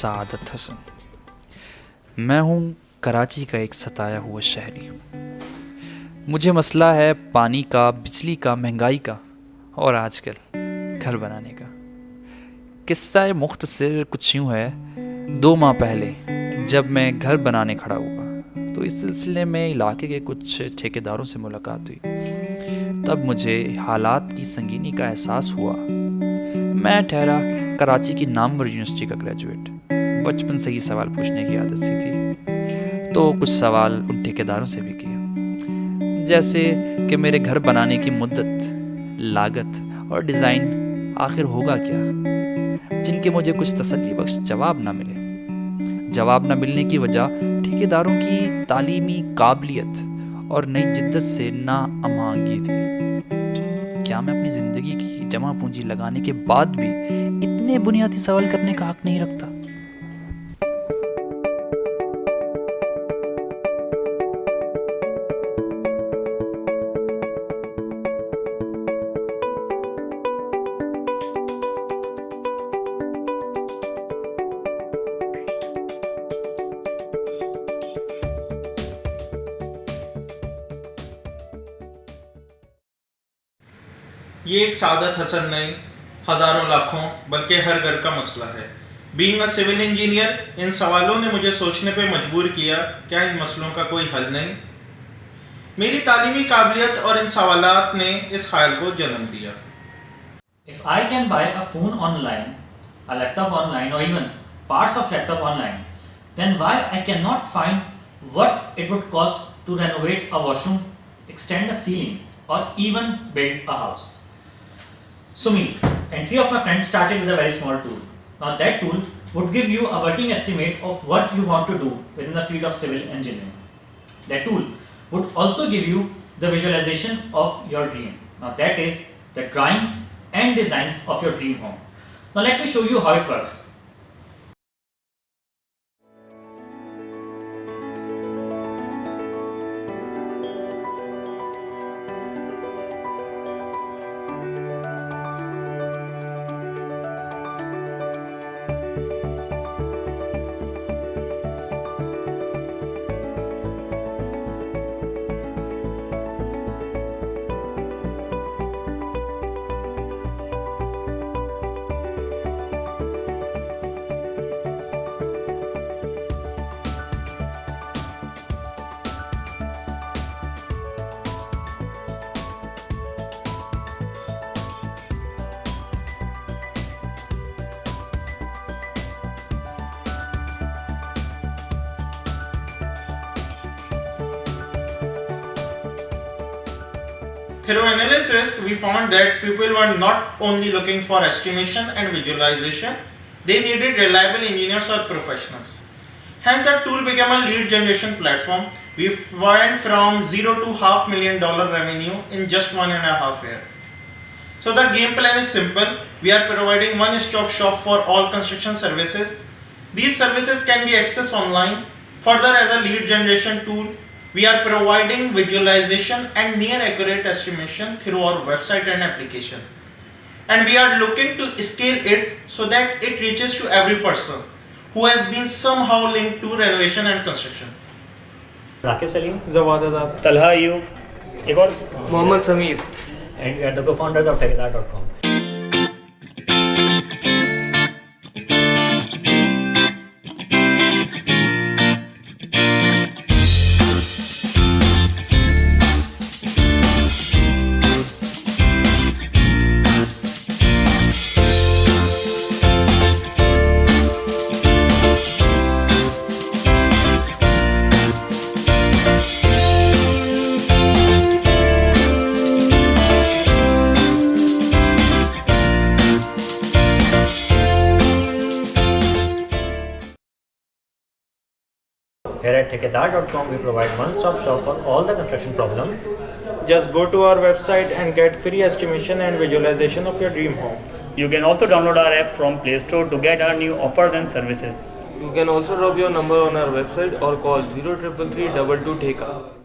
सादत हसन। मैं हूँ कराची का एक सताया हुआ शहरी। मुझे मसला है पानी का, बिजली का, महंगाई का और आजकल घर बनाने का। किस्सा मुख्तसर कुछ यूँ है, 2 माह पहले जब मैं घर बनाने खड़ा हुआ तो इस सिलसिले में इलाके के कुछ ठेकेदारों से मुलाकात हुई। तब मुझे हालात की संगीनी का एहसास हुआ। मैं ठहरा कराची की नामवर यूनिवर्सिटी का ग्रेजुएट। बचपन से ही सवाल पूछने की आदत सी थी, तो कुछ सवाल उन ठेकेदारों से भी किए, जैसे कि मेरे घर बनाने की मुद्दत, लागत और डिज़ाइन आखिर होगा क्या, जिनके मुझे कुछ तसल्ली बख्श जवाब ना मिले। जवाब न मिलने की वजह ठेकेदारों की तालीमी काबिलियत और नई जिद्दत से ना अमांगी थी। क्या मैं अपनी ज़िंदगी की जमा पूंजी लगाने के बाद भी इतने बुनियादी सवाल करने का हक नहीं रखता? ये एक सादत हसन नहीं, हज़ारों लाखों बल्कि हर घर का मसला है। बीइंग अ सिविल इंजीनियर, इन सवालों ने मुझे सोचने पे मजबूर किया, क्या इन मसलों का कोई हल नहीं? मेरी तालीमी काबिलियत और इन सवालात ने इस ख्याल को जन्म दिया। If I can buy a phone online, a laptop online, or even parts of laptop online, then why I cannot find what it would cost to renovate a washroom, extend a ceiling, or even build a house? So me and 3 of my friends started with a very small tool. Now that tool would give you a working estimate of what you want to do within the field of civil engineering. That tool would also give you the visualization of your dream. Now that is the drawings and designs of your dream home. Now let me show you how it works. Through analysis, we found that people were not only looking for estimation and visualization, they needed reliable engineers or professionals. Hence, the tool became a lead generation platform. We went from zero to $500,000 revenue in just 1.5 years. So the game plan is simple. We are providing one-stop shop for all construction services. These services can be accessed online. Further, as a lead generation tool, we are providing visualization and near accurate estimation through our website and application. And we are looking to scale it so that it reaches to every person who has been somehow linked to renovation and construction. Rakib Salim, Zawad Azad, Talha Ayub, एक और Mohammad Sameer, and we are the co-founders of Tekadar.com. Here at Tekadar.com, we provide one-stop shop for all the construction problems. just go to our website and get free estimation and visualization of your dream home. You can also download our app from Play Store to get our new offers and services. You can also drop your number on our website or call 0333 22 Theka.